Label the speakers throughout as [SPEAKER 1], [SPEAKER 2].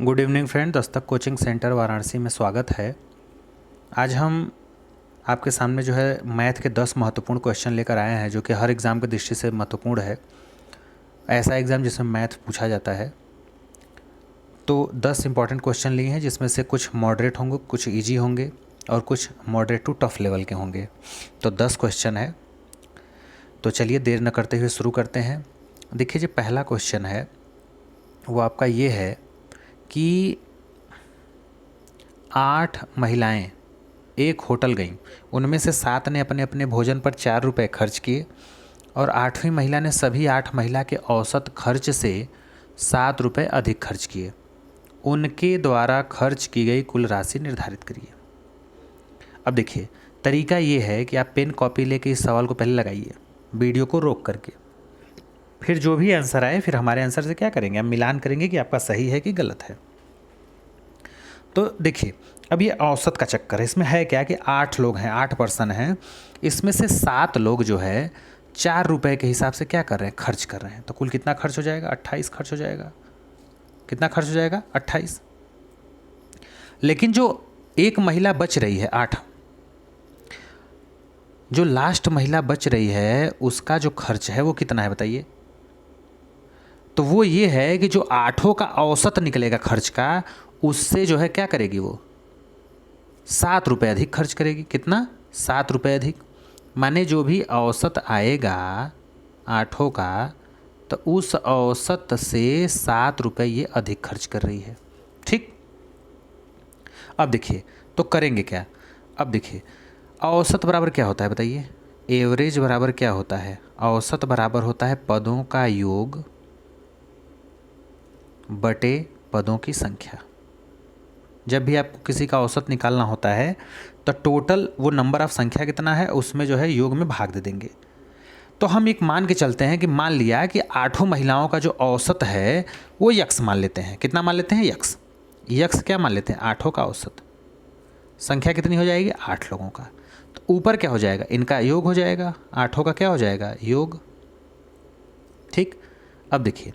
[SPEAKER 1] Good evening friend, Dastak coaching centre Varanasi में स्वागत है। आज हम आपके सामने जो है मैथ के 10 महत्वपूर्ण क्वेश्चन लेकर आए हैं, जो कि हर एग्ज़ाम की दृष्टि से महत्वपूर्ण है। ऐसा एग्ज़ाम जिसमें मैथ पूछा जाता है। तो 10 इंपॉर्टेंट क्वेश्चन लिए हैं, जिसमें से कुछ मॉडरेट होंगे, कुछ ईजी होंगे और कुछ मॉडरेट टू टफ लेवल के होंगे। तो 10 क्वेश्चन है। तो चलिए देर न करते हुए शुरू करते हैं। देखिए, जो पहला क्वेश्चन है वो आपका ये है कि 8 महिलाएं एक होटल गईं। उनमें से 7 ने अपने अपने भोजन पर 4 रुपये खर्च किए और 8वीं महिला ने सभी 8 महिला के औसत खर्च से 7 रुपये अधिक खर्च किए। उनके द्वारा खर्च की गई कुल राशि निर्धारित करिए। अब देखिए, तरीका ये है कि आप पेन कॉपी लेके इस सवाल को पहले लगाइए, वीडियो को रोक करके। फिर जो भी आंसर आए, फिर हमारे आंसर से क्या करेंगे, हम मिलान करेंगे कि आपका सही है कि गलत है। तो देखिए, अब ये औसत का चक्कर है। इसमें है क्या कि 8 लोग हैं, 8 पर्सन हैं। इसमें से 7 लोग जो है 4 रुपये के हिसाब से क्या कर रहे हैं, खर्च कर रहे हैं। तो कुल कितना खर्च हो जाएगा, 28 खर्च हो जाएगा। कितना खर्च हो जाएगा, 28। लेकिन जो एक महिला बच रही है, 8, जो लास्ट महिला बच रही है, उसका जो खर्च है वो कितना है बताइए। तो वो ये है कि जो 8 का औसत निकलेगा खर्च का, उससे जो है क्या करेगी, वो 7 रुपये अधिक खर्च करेगी। कितना, 7 रुपये अधिक। माने जो भी औसत आएगा 8 का, तो उस औसत से 7 रुपये ये अधिक खर्च कर रही है। ठीक। अब देखिए, तो करेंगे क्या। अब देखिए, औसत बराबर क्या होता है बताइए। एवरेज बराबर क्या होता है, औसत बराबर होता है पदों का योग बटे पदों की संख्या। जब भी आपको किसी का औसत निकालना होता है तो टोटल वो नंबर ऑफ संख्या कितना है, उसमें जो है योग में भाग दे देंगे। तो हम एक मान के चलते हैं कि मान लिया कि 8 महिलाओं का जो औसत है वो यक्स मान लेते हैं। कितना मान लेते हैं, यक्स। यक्स क्या मान लेते हैं, 8 का औसत। संख्या कितनी हो जाएगी, 8 लोगों का। तो ऊपर क्या हो जाएगा, इनका योग हो जाएगा, 8 का क्या हो जाएगा, योग। ठीक। अब देखिए,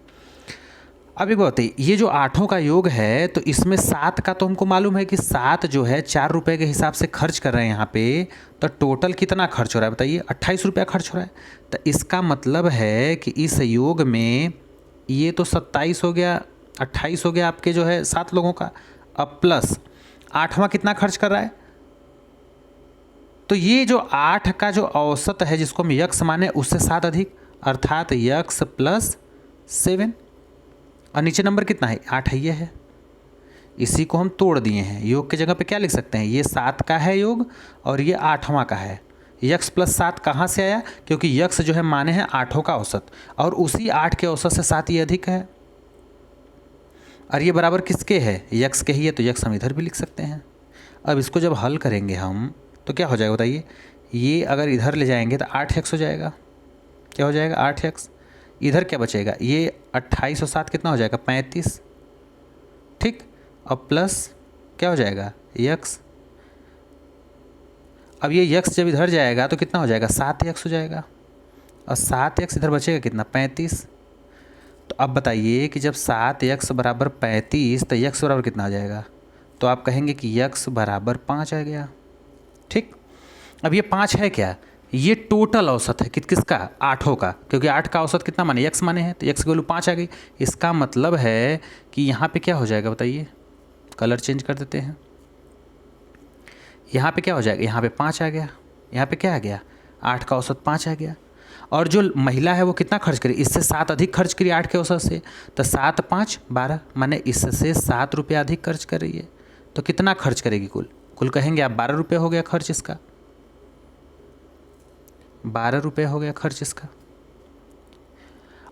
[SPEAKER 1] अब एक बात बताइए, ये जो 8 का योग है, तो इसमें 7 का तो हमको मालूम है कि 7 जो है 4 रुपये के हिसाब से खर्च कर रहे हैं यहाँ पे। तो टोटल कितना खर्च हो रहा है बताइए, 28 रुपया खर्च हो रहा है। तो इसका मतलब है कि इस योग में ये तो 27 हो गया, 28 हो गया आपके जो है 7 लोगों का। अब प्लस 8वां कितना खर्च कर रहा है। तो ये जो 8 का जो औसत है, जिसको हम यक्स माने, उससे 7 अधिक, अर्थात यक्स प्लस 7। और नीचे नंबर कितना है, 8 है, ये है। इसी को हम तोड़ दिए हैं। योग की जगह पे क्या लिख सकते हैं, ये 7 का है योग और ये 8वां का है। यक्स प्लस 7 कहाँ से आया, क्योंकि यक्स जो है माने हैं 8 का औसत, और उसी 8 के औसत से 7 ये अधिक है। और ये बराबर किसके है, यक्स के ही है, तो यक्स हम इधर भी लिख सकते हैं। अब इसको जब हल करेंगे हम, तो क्या हो जाएगा बताइए। ये अगर इधर ले जाएंगे तो 8x हो जाएगा। क्या हो जाएगा, 8x। इधर क्या बचेगा, ये 28 और 7 कितना हो जाएगा, 35। ठीक। अब प्लस क्या हो जाएगा, यक्स। अब ये यक्स जब इधर जाएगा तो कितना हो जाएगा, 7x हो जाएगा। और 7x इधर बचेगा कितना, 35। तो अब बताइए कि जब 7x बराबर 35, तो यक्स बराबर कितना आ जाएगा। तो आप कहेंगे कि यक्स बराबर 5 आ गया। ठीक। अब ये 5 है क्या, ये टोटल औसत है किसका, 8 का, क्योंकि 8 का औसत कितना माने, यक्स माने हैं, तो यक्स की वैल्यू 5 आ गई। इसका मतलब है कि यहाँ पे क्या हो जाएगा बताइए, कलर चेंज कर देते हैं। यहाँ पे क्या हो जाएगा, यहाँ पे 5 आ गया, यहाँ पे क्या आ गया, 8 का औसत 5 आ गया। और जो महिला है वो कितना खर्च करी, इससे 7 अधिक खर्च करी 8 के औसत से। तो 7 5 12, माने इससे 7 रुपया अधिक खर्च कर रही है। तो कितना खर्च करेगी, कुल कहेंगे आप 12 रुपये हो गया खर्च इसका। 12 रुपये हो गया खर्च इसका।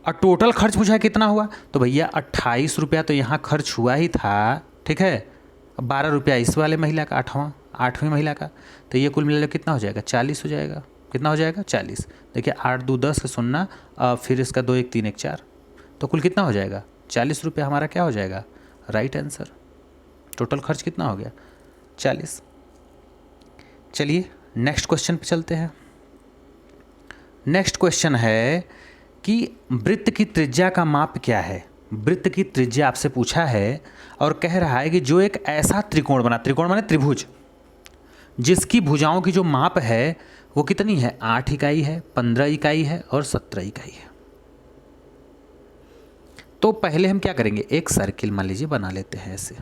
[SPEAKER 1] और टोटल खर्च पूछा कितना हुआ, तो भैया 28 रुपया तो यहाँ खर्च हुआ ही था। ठीक है। अब 12 रुपया इस वाले महिला का, 8वीं महिला का, तो ये कुल मिला कितना हो जाएगा, 40 हो जाएगा। कितना हो जाएगा, 40। देखिए 8 2 10 से 0, फिर इसका 2 1 3 1 4, तो कुल कितना हो जाएगा, 40 रुपया हमारा क्या हो जाएगा, राइट आंसर। टोटल खर्च कितना हो गया, 40। चलिए नेक्स्ट क्वेश्चन पे चलते हैं। नेक्स्ट क्वेश्चन है कि वृत्त की त्रिज्या का माप क्या है। वृत्त की त्रिज्या आपसे पूछा है और कह रहा है कि जो एक ऐसा त्रिकोण बना, त्रिकोण माने त्रिभुज, जिसकी भुजाओं की जो माप है वो कितनी है, 8 इकाई है, 15 इकाई है और 17 इकाई है। तो पहले हम क्या करेंगे, एक सर्किल मान लीजिए बना लेते हैं ऐसे,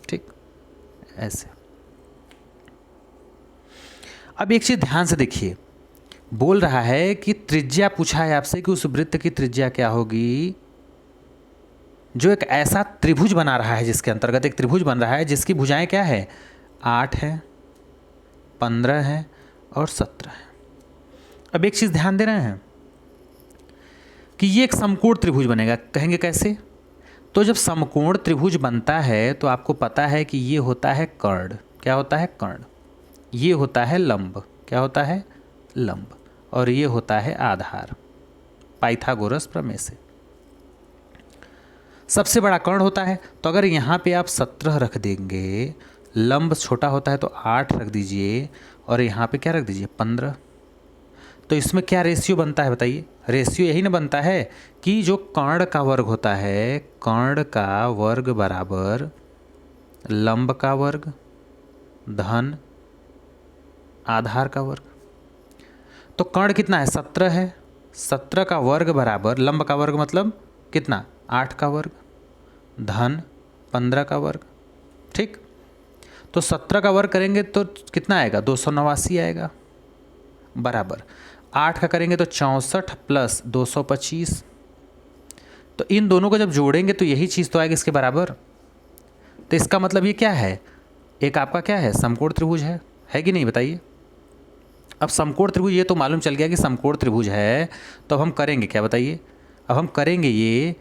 [SPEAKER 1] ठीक, ऐसे। अब एक चीज ध्यान से देखिए, बोल रहा है कि त्रिज्या पूछा है आपसे कि उस वृत्त की त्रिज्या क्या होगी जो एक ऐसा त्रिभुज बना रहा है, जिसके अंतर्गत एक त्रिभुज बन रहा है जिसकी भुजाएं क्या है, 8 है, 15 है और 17 है। अब एक चीज ध्यान दे रहे हैं कि ये एक समकोण त्रिभुज बनेगा। कहेंगे कैसे, तो जब समकोण त्रिभुज बनता है तो आपको पता है कि ये होता है कर्ण, क्या होता है कर्ण, ये होता है लंब, क्या होता है लंब, और ये होता है आधार, पाइथागोरस प्रमेय से। सबसे बड़ा कर्ण होता है, तो अगर यहाँ पे आप 17 रख देंगे, लंब छोटा होता है तो 8 रख दीजिए और यहाँ पे क्या रख दीजिए 15, तो इसमें क्या रेशियो बनता है बताइए, रेशियो यही ना बनता है कि जो कर्ण का वर्ग होता है, कर्ण का वर्ग बराबर लंब का वर्ग धन आधार का वर्ग। तो कर्ण कितना है, 17 है, 17 का वर्ग बराबर लंब का वर्ग मतलब कितना, 8 का वर्ग धन 15 का वर्ग, ठीक। तो 17 का वर्ग करेंगे तो कितना आएगा, 289 आएगा, बराबर 8 का करेंगे तो 64 प्लस 225, तो इन दोनों को जब जोड़ेंगे तो यही चीज़ तो आएगी इसके बराबर। तो इसका मतलब ये क्या है, एक आपका क्या है, समकोण त्रिभुज है कि नहीं बताइए। अब समकोण त्रिभुज ये तो मालूम चल गया कि समकोण त्रिभुज है, तो अब हम करेंगे क्या बताइए, अब हम करेंगे ये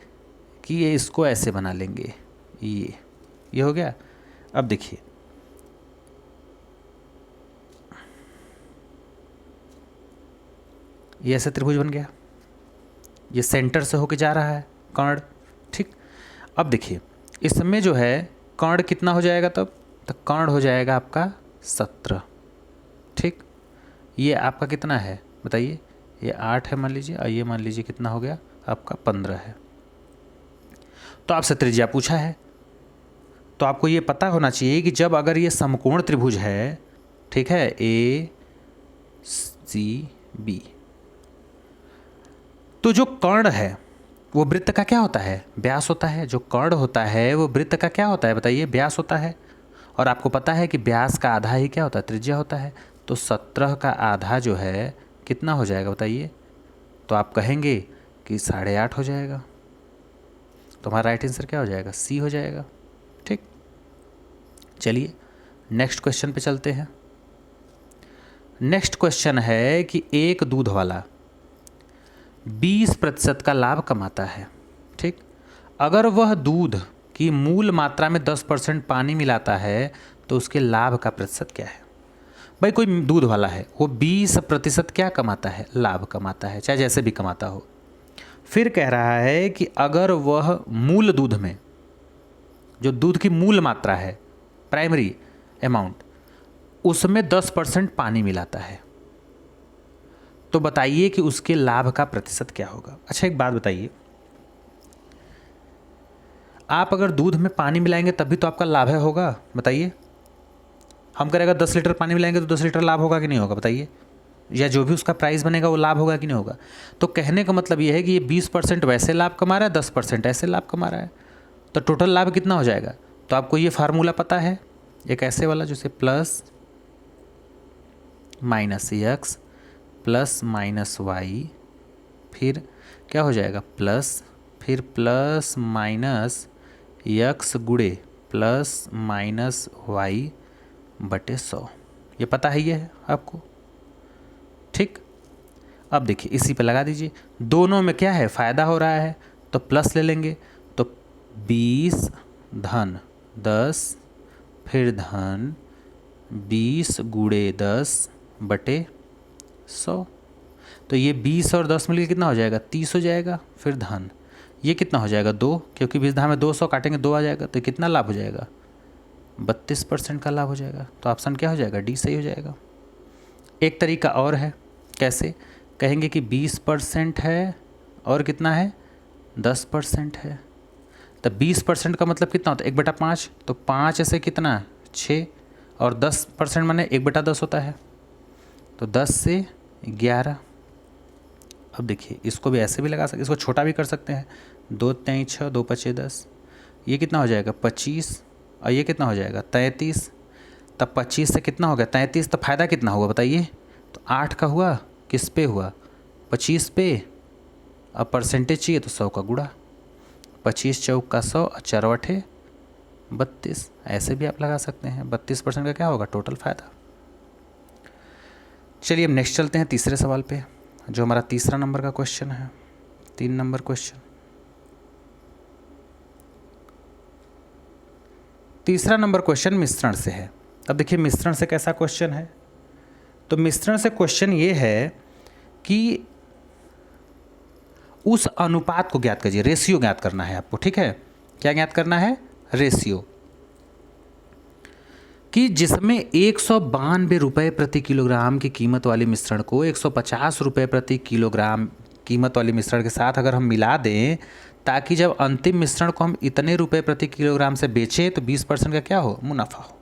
[SPEAKER 1] कि ये इसको ऐसे बना लेंगे, ये हो गया। अब देखिए ये ऐसे त्रिभुज बन गया, ये सेंटर से होके जा रहा है कर्ण, ठीक। अब देखिए इसमें जो है कर्ण कितना हो जाएगा तब, तो कर्ण हो जाएगा आपका 17, ठीक। ये आपका कितना है बताइए, ये 8 है मान लीजिए, और ये मान लीजिए कितना हो गया आपका 15 है। तो आपसे त्रिज्या पूछा है, तो आपको ये पता होना चाहिए कि जब अगर ये समकोण त्रिभुज है, ठीक है, ए सी बी, तो जो कर्ण है वो वृत्त का क्या होता है, व्यास होता है। जो कर्ण होता है वो वृत्त का क्या होता है बताइए, व्यास होता है। और आपको पता है कि व्यास का आधा ही क्या होता है, त्रिज्या होता है। तो 17 का आधा जो है कितना हो जाएगा बताइए, तो आप कहेंगे कि 8.5 हो जाएगा। तो हमारा राइट आंसर क्या हो जाएगा, सी हो जाएगा, ठीक। चलिए नेक्स्ट क्वेश्चन पे चलते हैं। नेक्स्ट क्वेश्चन है कि एक दूध वाला 20% का लाभ कमाता है, ठीक। अगर वह दूध की मूल मात्रा में 10% पानी मिलाता है तो उसके लाभ का प्रतिशत क्या है। भाई कोई दूध वाला है, वो 20% क्या कमाता है, लाभ कमाता है, चाहे जैसे भी कमाता हो। फिर कह रहा है कि अगर वह मूल दूध में, जो दूध की मूल मात्रा है, प्राइमरी अमाउंट, उसमें 10% पानी मिलाता है, तो बताइए कि उसके लाभ का प्रतिशत क्या होगा। अच्छा एक बात बताइए, आप अगर दूध में पानी मिलाएंगे तभी तो आपका लाभ है होगा, बताइए। हम करेगा 10 लीटर पानी मिलाएंगे तो 10 लीटर लाभ होगा कि नहीं होगा बताइए, या जो भी उसका प्राइस बनेगा वो लाभ होगा कि नहीं होगा। तो कहने का मतलब ये है कि ये 20% वैसे लाभ कमा रहा है, 10% ऐसे लाभ कमा रहा है, तो टोटल लाभ कितना हो जाएगा। तो आपको ये फार्मूला पता है, एक ऐसे वाला जैसे plus minus X plus minus Y, फिर क्या हो जाएगा प्लस, फिर प्लस माइनस एक्स गुणे प्लस माइनस वाई बटे 100। ये पता है ये है आपको, ठीक। अब देखिए इसी पे लगा दीजिए, दोनों में क्या है फ़ायदा हो रहा है, तो प्लस ले लेंगे, तो 20 धन 10 फिर धन 20 गुणे 10 बटे 100। तो ये 20 और 10 मिलकर कितना हो जाएगा, 30 हो जाएगा। फिर धन ये कितना हो जाएगा 2, क्योंकि 20 में 200 काटेंगे 2 आ जाएगा, तो कितना लाभ हो जाएगा 32% का लाभ हो जाएगा। तो ऑप्शन क्या हो जाएगा, डी सही हो जाएगा। एक तरीका और है, कैसे कहेंगे कि 20% है और कितना है 10% है, तो 20% का मतलब कितना होता है 1/5, तो 5 ऐसे कितना 6, और 10% माने 1/10 होता है, तो 10 से 11। अब देखिए इसको भी ऐसे भी लगा सकते, इसको छोटा भी कर सकते हैं, 2 3 6, 2 5 10, ये कितना हो जाएगा 25, और ये कितना हो जाएगा 33। तब 25 से कितना हो गया 33, तो फ़ायदा कितना हुआ बताइए, तो 8 का हुआ, किस पे हुआ 25 पे, अब परसेंटेज चाहिए तो 100 का गुणा, 25 चौक का 100 और 4 8 32, ऐसे भी आप लगा सकते हैं। 32% का क्या होगा टोटल फ़ायदा। चलिए अब नेक्स्ट चलते हैं तीसरे सवाल पे, जो हमारा तीसरा नंबर का क्वेश्चन है, 3 नंबर क्वेश्चन। तीसरा नंबर क्वेश्चन मिश्रण से है। अब देखिए मिश्रण से कैसा क्वेश्चन है, तो मिश्रण से क्वेश्चन ये है कि उस अनुपात को ज्ञात कीजिए, रेशियो ज्ञात करना है आपको, ठीक है। क्या ज्ञात करना है, रेशियो, कि जिसमें 192 रुपये प्रति किलोग्राम की कीमत वाले मिश्रण को 150 रुपये प्रति किलोग्राम कीमत वाले मिश्रण के साथ अगर हम मिला दें, ताकि जब अंतिम मिश्रण को हम इतने रुपये प्रति किलोग्राम से बेचें तो 20% का क्या हो, मुनाफा हो।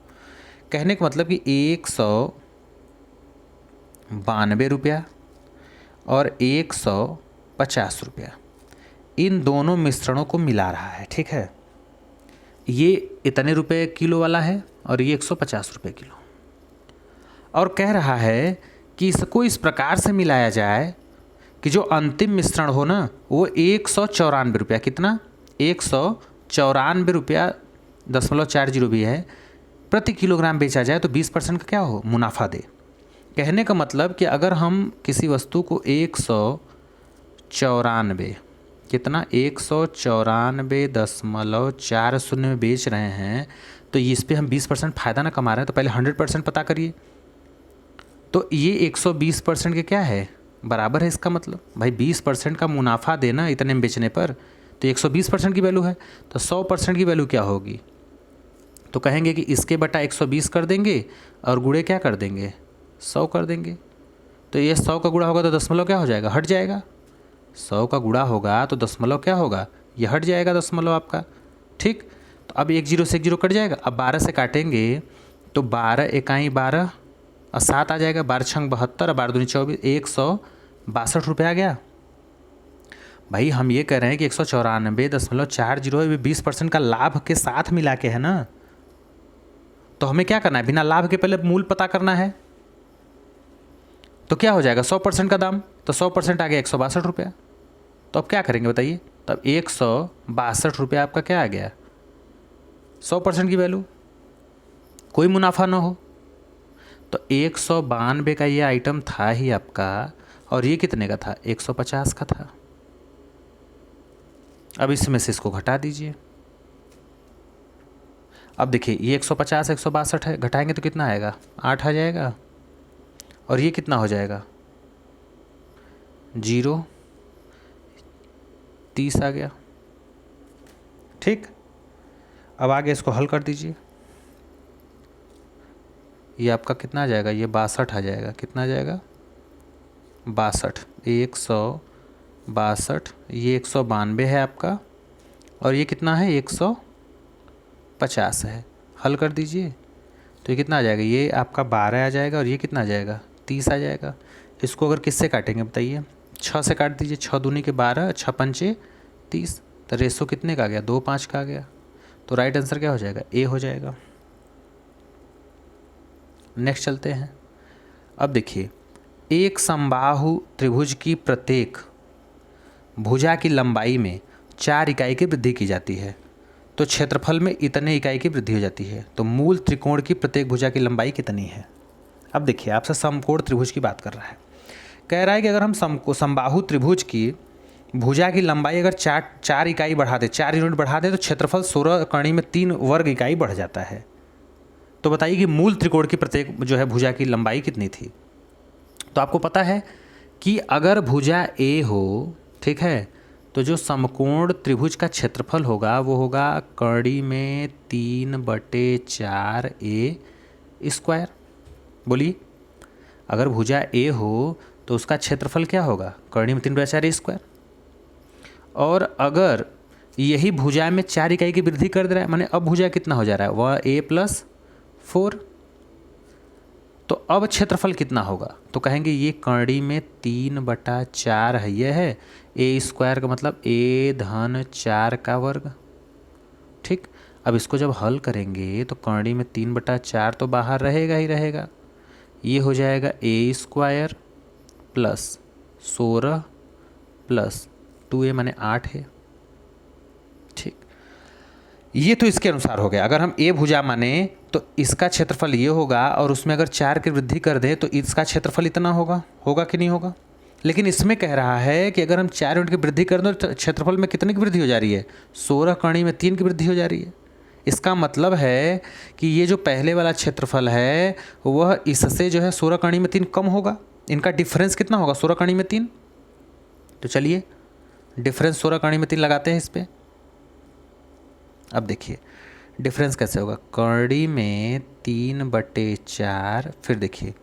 [SPEAKER 1] कहने का मतलब कि 192 रुपया और 150 रुपया, इन दोनों मिश्रणों को मिला रहा है, ठीक है। ये इतने रुपये किलो वाला है और ये 150 रुपये किलो, और कह रहा है कि इसको इस प्रकार से मिलाया जाए कि जो अंतिम मिश्रण हो ना वो 194 रुपया, कितना 194 रुपया 0.40 भी है प्रति किलोग्राम बेचा जाए, तो 20% का क्या हो, मुनाफा दे। कहने का मतलब कि अगर हम किसी वस्तु को 194, कितना 194.40 में बेच रहे हैं, तो इस पे हम 20% फ़ायदा ना कमा रहे हैं, तो पहले 100% पता करिए। तो ये 120% के क्या है, बराबर है। इसका मतलब भाई 20% का मुनाफा देना इतने में बेचने पर, तो 120% की वैल्यू है, तो 100% की वैल्यू क्या होगी, तो कहेंगे कि इसके बटा 120 कर देंगे और गुणे क्या कर देंगे 100 कर देंगे। तो ये 100 का गुणा होगा तो दशमलव क्या हो जाएगा, हट जाएगा। 100 का गुणा होगा तो दशमलव क्या होगा, ये हट जाएगा दशमलव आपका, ठीक। तो अब 1 0 से 1 0 कट जाएगा। अब 12 से काटेंगे तो 12 इकाई 12 और 7 आ जाएगा, 12 छंग 72 और 12 दूनी 24, 162 रुपये आ गया। भाई हम ये कह रहे हैं कि 194.40 20% का लाभ के साथ मिला के है ना, तो हमें क्या करना है, बिना लाभ के पहले मूल पता करना है। तो क्या हो जाएगा 100% का दाम, तो 100% आ गया 162 रुपया। तो अब क्या करेंगे बताइए, तब 162 रुपया आपका क्या आ गया, 100% की वैल्यू, कोई मुनाफा ना हो। तो 192 का ये आइटम था ही आपका, और ये कितने का था, 150 का था। अब इसमें से इसको घटा दीजिए। अब देखिए ये 150 162 है, घटाएंगे तो कितना आएगा, 8 आ जाएगा, और ये कितना हो जाएगा 0 30 आ गया, ठीक। अब आगे इसको हल कर दीजिए, ये आपका कितना आ जाएगा, ये 62 आ जाएगा, कितना आ जाएगा 62, 162, ये 192 है आपका, और ये कितना है 150 है। हल कर दीजिए तो ये कितना आ जाएगा, ये आपका 12 आ जाएगा, और ये कितना आ जाएगा 30 आ जाएगा। इसको अगर किससे काटेंगे बताइए, 6 से काट दीजिए, 6 दूनी के 12, 6 पंचे 30, तो रेशो कितने का आ गया, 2:5 का आ गया। तो राइट आंसर क्या हो जाएगा, ए हो जाएगा। नेक्स्ट चलते हैं। अब देखिए एक समबाहु त्रिभुज की प्रत्येक भुजा की लंबाई में 4 इकाई की वृद्धि की जाती है, तो क्षेत्रफल में इतने इकाई की वृद्धि हो जाती है, तो मूल त्रिकोण की प्रत्येक भुजा की लंबाई कितनी है। अब देखिए आपसे समकोण त्रिभुज की बात कर रहा है, कह रहा है कि अगर हम समबाहु त्रिभुज की भुजा की लंबाई अगर 4 इकाई बढ़ा दे, 4 यूनिट बढ़ा दे, तो क्षेत्रफल 16 कड़ी में 3 वर्ग इकाई बढ़ जाता है। तो बताइए कि मूल त्रिकोण की प्रत्येक जो है भुजा की लंबाई कितनी थी। तो आपको पता है कि अगर भुजा ए हो, ठीक है, तो जो समकोण त्रिभुज का क्षेत्रफल होगा वो होगा कड़ी में 3/4 ए स्क्वायर। बोलिए, अगर भुजा ए हो तो उसका क्षेत्रफल क्या होगा, कड़ी में 3/4 ए स्क्वायर। और अगर यही भुजा में 4 इकाई की वृद्धि कर दे रहा है, माने अब भुजा कितना हो जा रहा है, वह a+4। तो अब क्षेत्रफल कितना होगा, तो कहेंगे ये कड़ी में 3/4 है, यह है a² का मतलब a⁴ का वर्ग। ठीक, अब इसको जब हल करेंगे तो कड़ी में 3/4 तो बाहर रहेगा ही रहेगा, ये हो जाएगा a² + 16 + 2a माने 8 है। ठीक, ये तो इसके अनुसार हो गया। अगर हम a भुजा माने तो इसका क्षेत्रफल ये होगा, और उसमें अगर 4 की वृद्धि कर दें तो इसका क्षेत्रफल इतना होगा, होगा कि नहीं होगा। लेकिन इसमें कह रहा है कि अगर हम 4 यूनिट की वृद्धि कर दें तो क्षेत्रफल में कितने की वृद्धि हो जा रही है, 16 कड़ी में 3 की वृद्धि हो जा रही है। इसका मतलब है कि ये जो पहले वाला क्षेत्रफल है वह इससे जो है 16 कड़ी में 3 कम होगा। इनका डिफरेंस कितना होगा, 16 कड़ी में 3। तो चलिए डिफरेंस 16 कड़ी में 3 लगाते हैं इस पर। अब देखिए डिफरेंस कैसे होगा, कड़ी में 3/4, फिर देखिए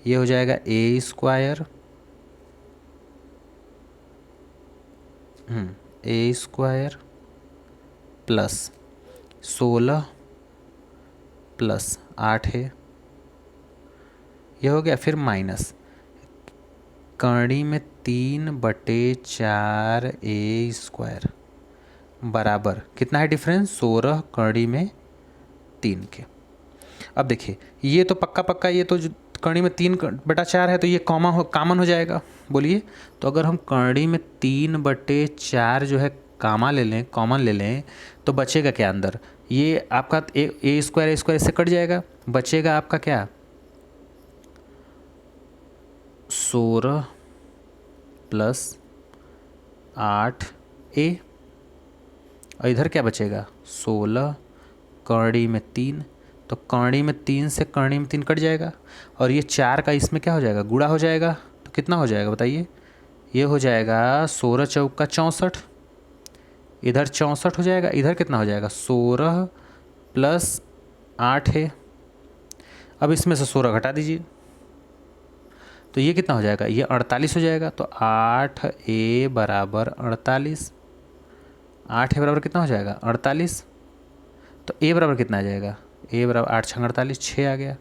[SPEAKER 1] ये हो जाएगा a² + 16 + 8 है, ये हो गया। फिर माइनस कड़ी में 3/4 a² बराबर कितना है डिफरेंस, 16 कड़ी में 3 के। अब देखिए ये तो पक्का ये तो कड़ी में 3/4 है तो ये कॉमन हो जाएगा। बोलिए, तो अगर हम कड़ी में 3/4 जो है कॉमन ले लें तो बचेगा क्या अंदर, ये आपका a² इससे कट जाएगा, बचेगा आपका क्या 16 + 8a, और इधर क्या बचेगा 16 कड़ी में 3, तो कड़ी में 3 से कड़ी में 3 कट जाएगा, और ये 4 का इसमें क्या हो जाएगा, गुणा हो जाएगा। तो कितना हो जाएगा बताइए, ये हो जाएगा 16 चौका 64, इधर 64 हो जाएगा, इधर कितना हो जाएगा 16 + 8 है। अब इसमें से 16 घटा दीजिए तो ये कितना हो जाएगा, ये 48 हो जाएगा। तो 8a बराबर 48, 8a बराबर कितना हो जाएगा 48। तो a बराबर कितना आ जाएगा, a बराबर 8 × 48 6 आ गया।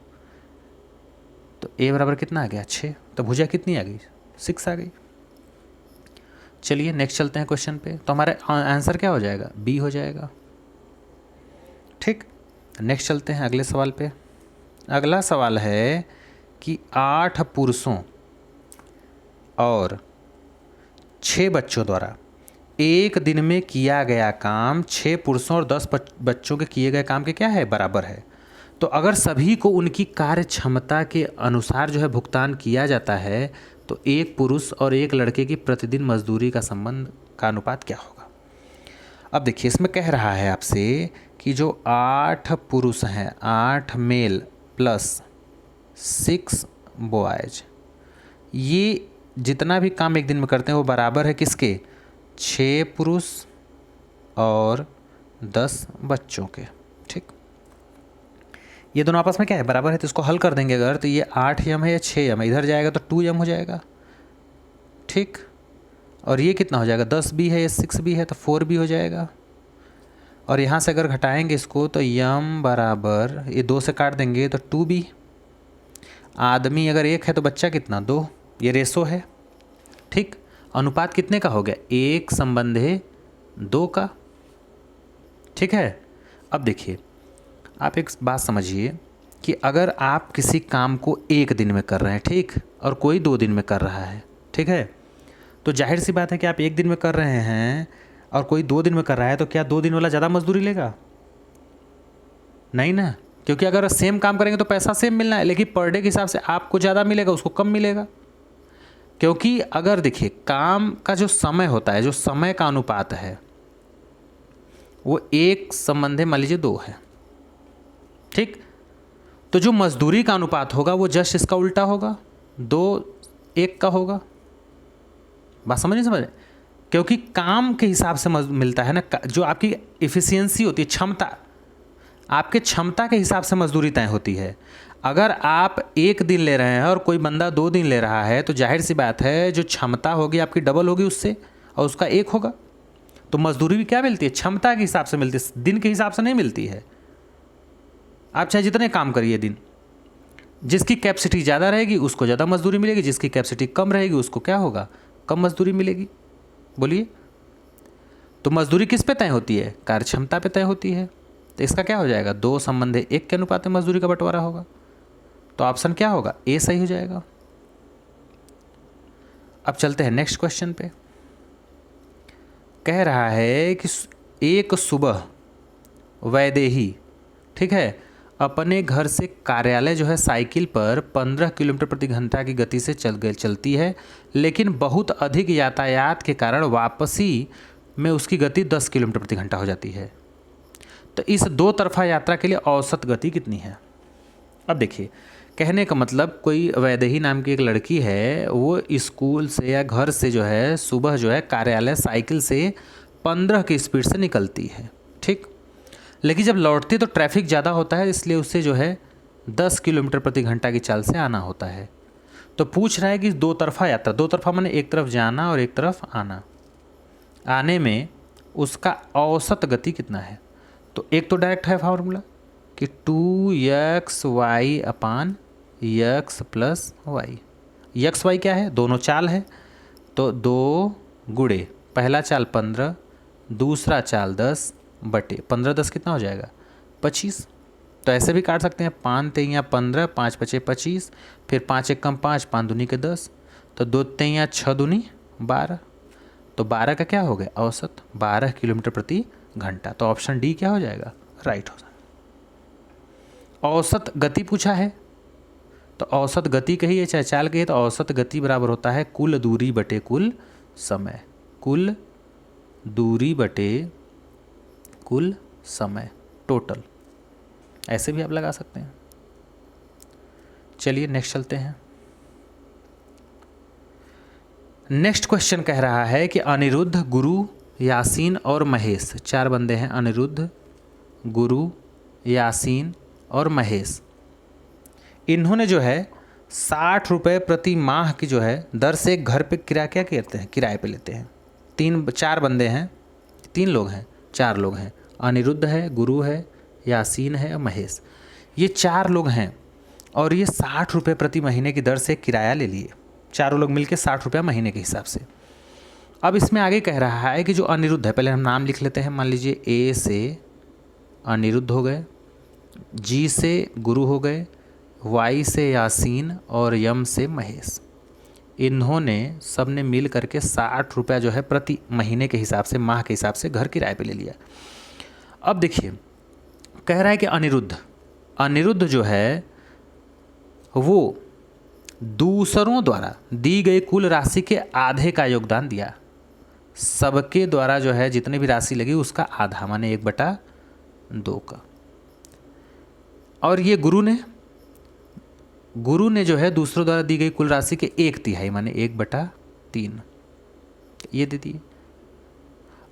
[SPEAKER 1] तो a बराबर कितना आ गया 6। तो भुजा कितनी आ गई 6 आ गई। चलिए नेक्स्ट चलते हैं क्वेश्चन पे। तो हमारा आंसर क्या हो जाएगा, b हो जाएगा। ठीक, नेक्स्ट चलते हैं अगले सवाल पे। अगला सवाल है कि 8 पुरुषों और 6 बच्चों द्वारा एक दिन में किया गया काम 6 पुरुषों और 10 बच्चों के किए गए काम के क्या है, बराबर है। तो अगर सभी को उनकी कार्य क्षमता के अनुसार जो है भुगतान किया जाता है तो एक पुरुष और एक लड़के की प्रतिदिन मजदूरी का संबंध का अनुपात क्या होगा। अब देखिए इसमें कह रहा है आपसे कि जो 8 पुरुष हैं, 8 मेल + 6 बॉयज, ये जितना भी काम एक दिन में करते हैं वो बराबर है किसके, 6 पुरुष और 10 बच्चों के। ठीक, ये दोनों आपस में क्या है, बराबर है। तो इसको हल कर देंगे अगर, तो ये 8m है या 6m है, इधर जाएगा तो 2m हो जाएगा। ठीक, और ये कितना हो जाएगा, 10b है या 6b है तो 4b हो जाएगा। और यहाँ से अगर घटाएंगे इसको तो m बराबर, ये 2 से काट देंगे तो 2b। आदमी अगर 1 है तो बच्चा कितना 2, ये रेशो है। ठीक, अनुपात कितने का हो गया, 1/2 का। ठीक है, अब देखिए आप एक बात समझिए कि अगर आप किसी काम को एक दिन में कर रहे हैं, ठीक, और कोई 2 दिन में कर रहा है, ठीक है, तो जाहिर सी बात है कि आप एक दिन में कर रहे हैं और कोई 2 दिन में कर रहा है, तो क्या 2 दिन वाला ज़्यादा मजदूरी लेगा, नहीं ना। क्योंकि अगर सेम काम करेंगे तो पैसा सेम मिलना है, लेकिन पर डे के हिसाब से आपको ज़्यादा मिलेगा, उसको कम मिलेगा। क्योंकि अगर देखिए काम का जो समय होता है, जो समय का अनुपात है वो 1 मान लीजिए 2 है। ठीक, तो जो मजदूरी का अनुपात होगा वो जस्ट इसका उल्टा होगा, 2:1 का होगा। बात समझ नहीं समझ, क्योंकि काम के हिसाब से मिलता है ना, जो आपकी इफ़िशियंसी होती है, क्षमता, आपके क्षमता के हिसाब से मजदूरी तय होती है। अगर आप 1 दिन ले रहे हैं और कोई बंदा 2 दिन ले रहा है तो जाहिर सी बात है जो क्षमता होगी आपकी डबल होगी उससे, और उसका 1 होगा। तो मजदूरी भी क्या मिलती है, क्षमता के हिसाब से मिलती है, दिन के हिसाब से नहीं मिलती है। आप चाहे जितने काम करिए दिन, जिसकी कैपेसिटी ज़्यादा रहेगी उसको ज़्यादा मजदूरी मिलेगी, जिसकी कैपेसिटी कम रहेगी उसको क्या होगा, कम मजदूरी मिलेगी। बोलिए, तो मजदूरी किस पे तय होती है, कार्य क्षमता पे तय होती है। तो इसका क्या हो जाएगा, 2 संबंधी 1 के अनुपात में मजदूरी का बंटवारा होगा। तो ऑप्शन क्या होगा, ए सही हो जाएगा। अब चलते हैं नेक्स्ट क्वेश्चन पे। कह रहा है कि एक सुबह वैदेही, ठीक है, अपने घर से कार्यालय जो है साइकिल पर 15 किलोमीटर प्रति घंटा की गति से चलती है, लेकिन बहुत अधिक यातायात के कारण वापसी में उसकी गति 10 किलोमीटर प्रति घंटा हो जाती है। तो इस 2 तरफा यात्रा के लिए औसत गति कितनी है। अब देखिए, कहने का मतलब कोई वैदेही नाम की एक लड़की है, वो स्कूल से या घर से जो है सुबह जो है कार्यालय साइकिल से 15 की स्पीड से निकलती है, ठीक। लेकिन जब लौटती तो ट्रैफिक ज़्यादा होता है, इसलिए उससे जो है 10 किलोमीटर प्रति घंटा की चाल से आना होता है। तो पूछ रहा है कि 2 तरफा यात्रा, 2 तरफा माने एक तरफ जाना और एक तरफ आना, आने में उसका औसत गति कितना है। तो एक तो डायरेक्ट है फार्मूला कि 2xy अपान x plus Y. X Y क्या है, दोनों चाल है, तो 2 गुणे पहला चाल 15, दूसरा चाल 10 बटे 15, 10 कितना हो जाएगा 25। तो ऐसे भी काट सकते हैं, 5 तेइयाँ 15, 5 पचे 25, फिर 5 एक कम 5, 5 दूनी के 10, तो 2 तेइयाँ 6 दूनी 12, तो 12 का क्या हो गया औसत, 12 किलोमीटर प्रति घंटा। तो ऑप्शन डी क्या हो जाएगा, राइट हो जाएगा। औसत गति पूछा है, तो औसत गति कही है चाहे चाल कही है, तो औसत गति बराबर होता है कुल दूरी बटे कुल समय, कुल दूरी बटे कुल समय, टोटल। ऐसे भी आप लगा सकते हैं। चलिए नेक्स्ट चलते हैं। नेक्स्ट क्वेश्चन कह रहा है कि अनिरुद्ध, गुरु, यासीन और महेश, 4 बंदे हैं, अनिरुद्ध, गुरु, यासीन और महेश। इन्होंने जो है 60 रुपये प्रति माह की जो है दर से एक घर पे किराया क्या करते हैं, किराए पे लेते हैं। 4 बंदे हैं, 3 लोग हैं, 4 लोग हैं, अनिरुद्ध है, गुरु है, यासीन है और महेश। ये 4 लोग हैं और ये 60 रुपये प्रति महीने की दर से किराया ले लिए, चारों लोग मिलके 60 रुपया महीने के हिसाब से। अब इसमें आगे कह रहा है कि जो अनिरुद्ध है, पहले हम नाम लिख लेते हैं, मान लीजिए ए से अनिरुद्ध हो गए, जी से गुरु हो गए, वाई से यासीन और यम से महेश। इन्होंने सब ने मिल करके 60 रुपया जो है प्रति महीने के हिसाब से, माह के हिसाब से घर किराए पे ले लिया। अब देखिए, कह रहा है कि अनिरुद्ध जो है वो दूसरों द्वारा दी गई कुल राशि के आधे का योगदान दिया। सबके द्वारा जो है जितनी भी राशि लगी उसका आधा, माने 1/2 का। और ये गुरु ने जो है दूसरों द्वारा दी गई कुल राशि के 1/3 माने 1/3 ये दे दिए।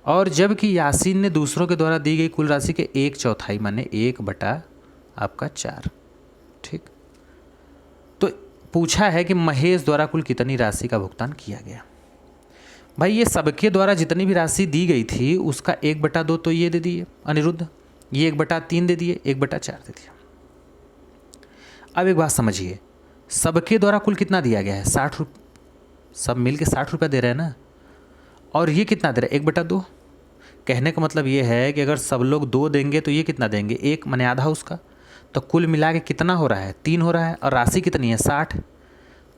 [SPEAKER 1] और जबकि यासीन ने दूसरों के द्वारा दी गई कुल राशि के 1/4 माने 1/4, ठीक। तो पूछा है कि महेश द्वारा कुल कितनी राशि का भुगतान किया गया। भाई ये सबके द्वारा जितनी भी राशि दी गई थी उसका 1/2 तो ये दे दिए अनिरुद्ध, ये 1/3 दे दिए, 1/4 दे दिया। अब एक बात समझिए, सबके द्वारा कुल कितना दिया गया है, 60 रुपये, सब मिल के 60 रुपया दे रहे हैं ना, और ये कितना दे रहे हैं 1/2। कहने का मतलब ये है कि अगर सब लोग 2 देंगे तो ये कितना देंगे 1 माने आधा उसका, तो कुल मिला के कितना हो रहा है 3 हो रहा है, और राशि कितनी है 60।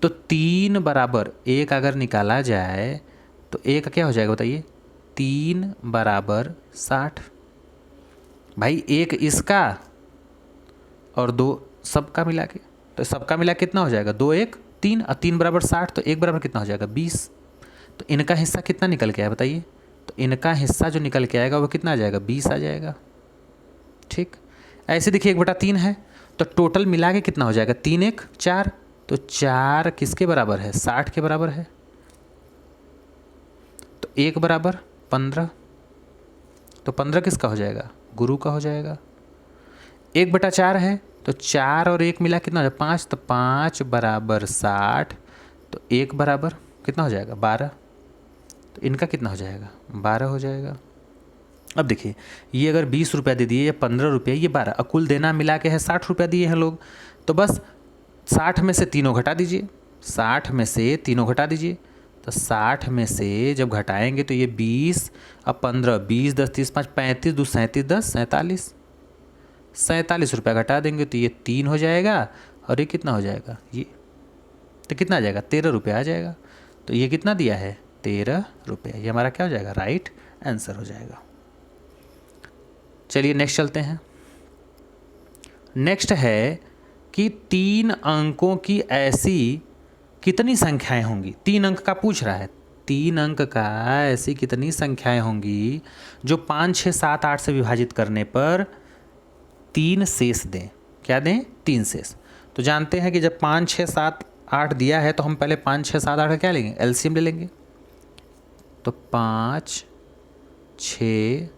[SPEAKER 1] तो 3 बराबर 1 अगर निकाला जाए तो 1 का क्या हो जाएगा बताइए, 3 बराबर 60। भाई 1 इसका और 2 सबका मिला के, तो सबका मिला कितना हो जाएगा 2 1 3, और 3 बराबर 60, तो 1 बराबर कितना हो जाएगा 20। तो इनका हिस्सा कितना निकल के आया बताइए, तो इनका हिस्सा जो निकल के आएगा वो कितना आ जाएगा 20 आ जाएगा, ठीक। ऐसे देखिए 1/3 है, तो टोटल मिला के कितना हो जाएगा 3 1 4, तो 4 किसके बराबर है 60 के बराबर है, तो 1 बराबर 15, तो 15 किसका हो जाएगा गुरु का हो जाएगा। 1/4 है, तो 4 और 1 मिला कितना हो जाएगा 5, तो 5 बराबर 60, तो 1 बराबर कितना हो जाएगा 12, तो इनका कितना हो जाएगा 12 हो जाएगा। अब देखिए, ये अगर 20 रुपया दे दिए, या 15 रुपये, ये 12, कुल देना मिला के है 60 रुपया दिए हैं लोग। तो बस 60 में से तीनों घटा दीजिए, 60 में से तीनों घटा दीजिए। तो 60 में से जब घटाएंगे तो ये 20, अब 15, 20, 10, 30, 5, 35, 2, 37, 10, 47, 47 रुपया घटा देंगे तो ये 3 हो जाएगा, और ये कितना हो जाएगा, ये तो कितना आ जाएगा, 13 रुपया आ जाएगा। तो ये कितना दिया है, 13 रुपया। ये हमारा क्या हो जाएगा, राइट आंसर हो जाएगा। चलिए नेक्स्ट चलते हैं। नेक्स्ट है कि 3 अंकों की ऐसी कितनी संख्याएं होंगी। 3 अंक का पूछ रहा है, 3 अंक का ऐसी कितनी संख्याएं होंगी जो 5, 6, 7, 8 से विभाजित करने पर 3 शेष दें। क्या दें, 3 शेष। तो जानते हैं कि जब 5, 6, 7, 8 दिया है तो हम पहले 5, 6, 7, 8 का क्या लेंगे, एलसीएम ले लेंगे। तो 5, 6,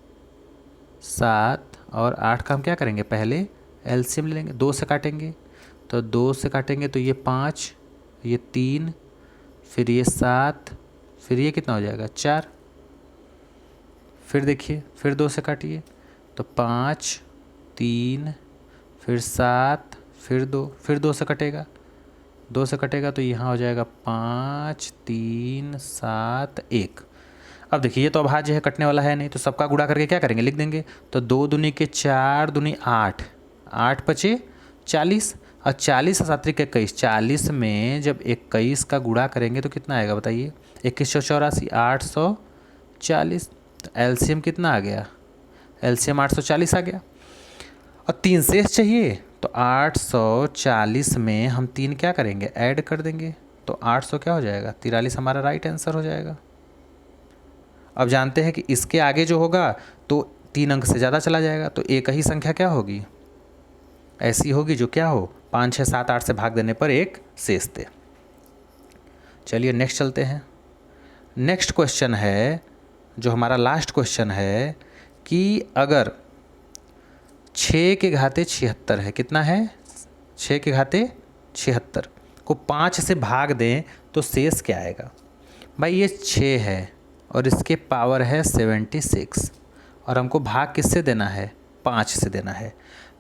[SPEAKER 1] 7 और 8 का हम क्या करेंगे, पहले एलसीएम ले लेंगे। 2 से काटेंगे तो 2 से काटेंगे तो ये 5, ये 3, फिर ये 7, फिर ये कितना हो जाएगा, 4। फिर देखिए, फिर 2 से काटिए तो 5, 3, फिर 7, फिर 2, फिर 2 से कटेगा, 2 से कटेगा तो यहाँ हो जाएगा 5, 3, 7, 1। अब देखिए, ये तो अभाज्य है, कटने वाला है नहीं, तो सबका गुणा करके क्या करेंगे, लिख देंगे। तो 2 दूनी के 4, दूनी 8, 8 पचे 40, और 40 और 7 21, 40 में जब 21 का गुणा करेंगे तो कितना आएगा बताइए, 2184, 840। तो एलसीएम कितना आ गया, एलसीएम 840 आ गया। और 3 शेष चाहिए तो 840 में हम 3 क्या करेंगे, ऐड कर देंगे। तो 800 क्या हो जाएगा, 43 हमारा राइट आंसर हो जाएगा। अब जानते हैं कि इसके आगे जो होगा तो 3 अंक से ज़्यादा चला जाएगा, तो एक ही संख्या क्या होगी, ऐसी होगी जो क्या हो, 5, 6, 7, 8 से भाग देने पर एक शेष दे। चलिए नेक्स्ट चलते हैं। नेक्स्ट क्वेश्चन है, जो हमारा लास्ट क्वेश्चन है, कि अगर 6 के घाते 76 है, कितना है, 6 के घाते 76 को 5 से भाग दें तो शेष क्या आएगा। भाई ये 6 है और इसके पावर है 76, और हमको भाग किससे देना है, 5 से देना है।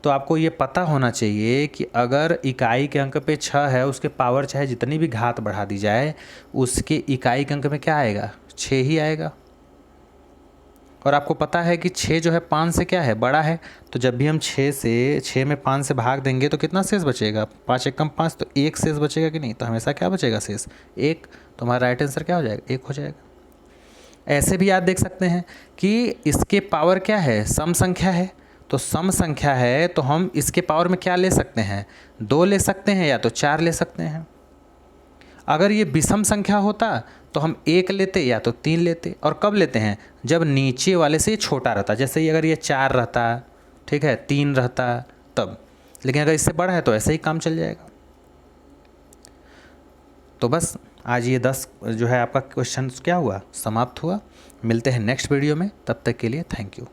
[SPEAKER 1] तो आपको ये पता होना चाहिए कि अगर इकाई के अंक पे 6 है, उसके पावर चाहे जितनी भी घात बढ़ा दी जाए, उसके इकाई के अंक में क्या आएगा, 6 ही आएगा। और आपको पता है कि 6 जो है 5 से क्या है, बड़ा है। तो जब भी हम 6 में 5 से भाग देंगे तो कितना शेष बचेगा, 5 एकम 5, तो 1 शेष बचेगा कि नहीं। तो हमेशा क्या बचेगा, शेष 1। तो हमारा राइट आंसर क्या हो जाएगा, 1 हो जाएगा। ऐसे भी आप देख सकते हैं कि इसके पावर क्या है, सम संख्या है। तो सम संख्या है तो हम इसके पावर में क्या ले सकते हैं, 2 ले सकते हैं, या तो 4 ले सकते हैं। अगर ये विषम संख्या होता तो हम 1 लेते या तो 3 लेते। और कब लेते हैं, जब नीचे वाले से छोटा रहता। जैसे अगर ये 4 रहता, ठीक है, 3 रहता तब। लेकिन अगर इससे बड़ा है तो ऐसे ही काम चल जाएगा। तो बस आज ये 10 जो है आपका क्वेश्चन क्या हुआ, समाप्त हुआ। मिलते हैं नेक्स्ट वीडियो में, तब तक के लिए थैंक यू।